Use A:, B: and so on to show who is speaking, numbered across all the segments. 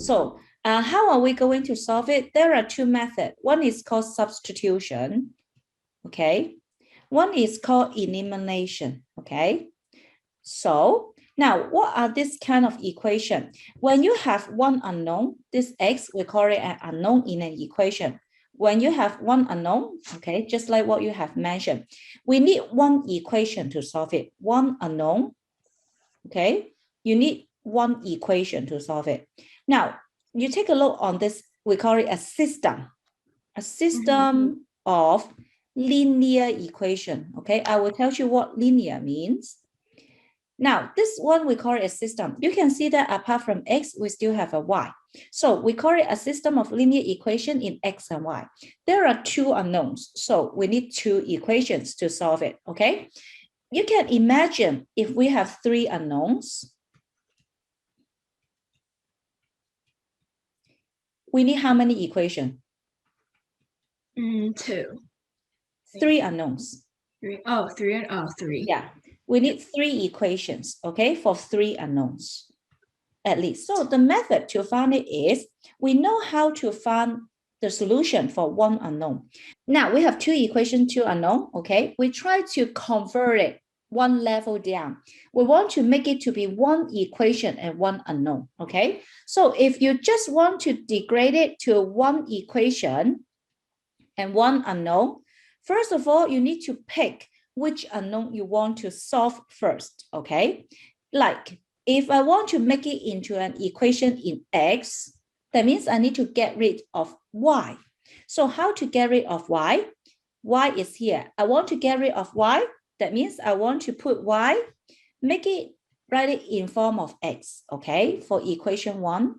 A: So how are we going to solve it? There are two methods. One is called substitution, okay? One is called elimination, okay? So now what are this kind of equation? When you have one unknown, this x, we call it an unknown in an equation. When you have one unknown, okay, just like what you have mentioned, we need one equation to solve it. One unknown, okay? You need one equation to solve it. Now, you take a look on this, we call it a system of linear equation, okay? I will tell you what linear means. Now, this one we call it a system. You can see that apart from x, we still have a y. So we call it a system of linear equation in x and y. There are two unknowns, so we need two equations to solve it, okay? You can imagine if we have three unknowns, we need how many equations?
B: Two.
A: Three unknowns.
B: Three.
A: Yeah, we need three equations, okay, for three unknowns at least. So the method to find it is, we know how to find the solution for one unknown. Now we have two equations, two unknown, okay? We try to convert it one level down. We want to make it to be one equation and one unknown, okay? So if you just want to degrade it to one equation and one unknown, first of all, you need to pick which unknown you want to solve first, okay? Like, if I want to make it into an equation in x, that means I need to get rid of y. So how to get rid of y? Y is here. I want to get rid of y. That means I want to put y, write it in form of x, okay? For equation 1.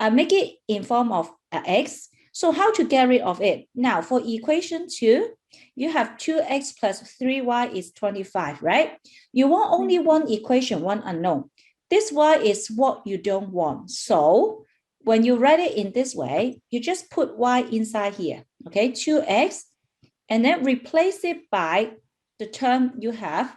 A: I make it in form of x. So how to get rid of it? Now for equation 2, you have 2x plus 3y is 25, right? You want only one equation, one unknown. This y is what you don't want. So when you write it in this way, you just put y inside here, okay? 2x, and then replace it by the term you have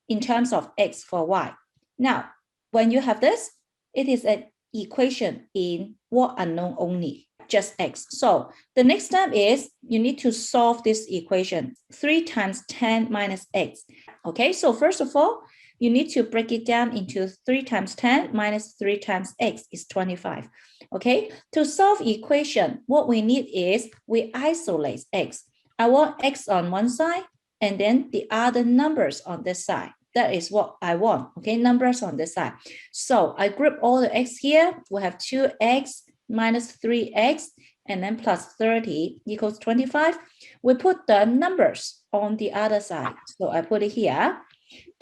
A: in terms of x for y. Now, when you have this, it is an equation in what unknown only, just x. So the next step is you need to solve this equation, 3 times 10 minus x. Okay, so first of all, you need to break it down into 3 times 10 minus 3 times x is 25. Okay, to solve equation, what we need is we isolate x. I want x on one side and then the other numbers on this side. That is what I want, okay, numbers on this side. So I group all the x here. We have 2x minus 3x and then plus 30 equals 25. We put the numbers on the other side. So I put it here.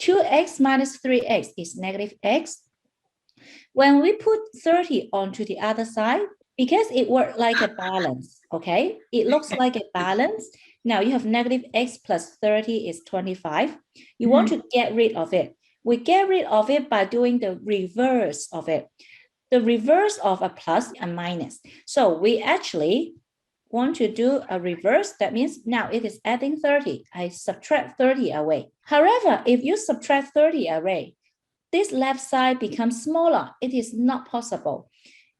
A: 2x minus 3x is negative x. When we put 30 onto the other side, because it works like a balance, okay? It looks like a balance. Now you have negative x plus 30 is 25. You want to get rid of it. We get rid of it by doing the reverse of it. The reverse of a plus and minus. So we actually want to do a reverse. That means now it is adding 30. I subtract 30 away. However, if you subtract 30 away, this left side becomes smaller. It is not possible.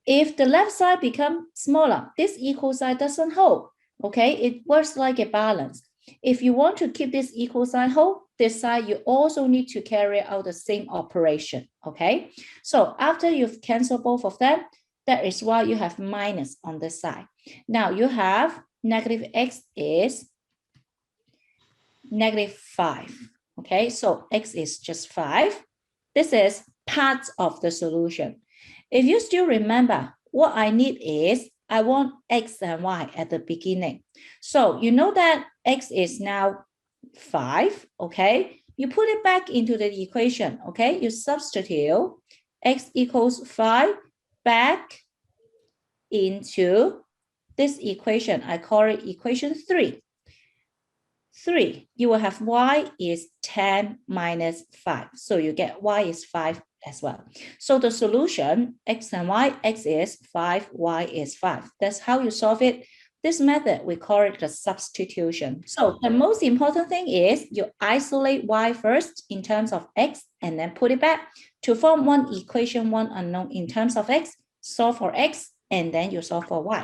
A: If the left side becomes smaller, this equal sign doesn't hold. Okay, it works like a balance. If you want to keep this equal sign whole, this side you also need to carry out the same operation. Okay, so after you've canceled both of them, that is why you have minus on this side. Now you have negative x is negative 5. Okay, so x is just 5. This is part of the solution. If you still remember, what I need is I want x and y at the beginning. So you know that x is now 5, okay? You put it back into the equation, okay? You substitute x equals 5 back into this equation. I call it equation 3. 3, you will have y is 10 minus 5. So you get y is 5 as well. So the solution, x and y, x is 5, y is 5. That's how you solve it. This method, we call it the substitution. So the most important thing is you isolate y first in terms of x and then put it back to form one equation, one unknown in terms of x. solve for x, and then you solve for y.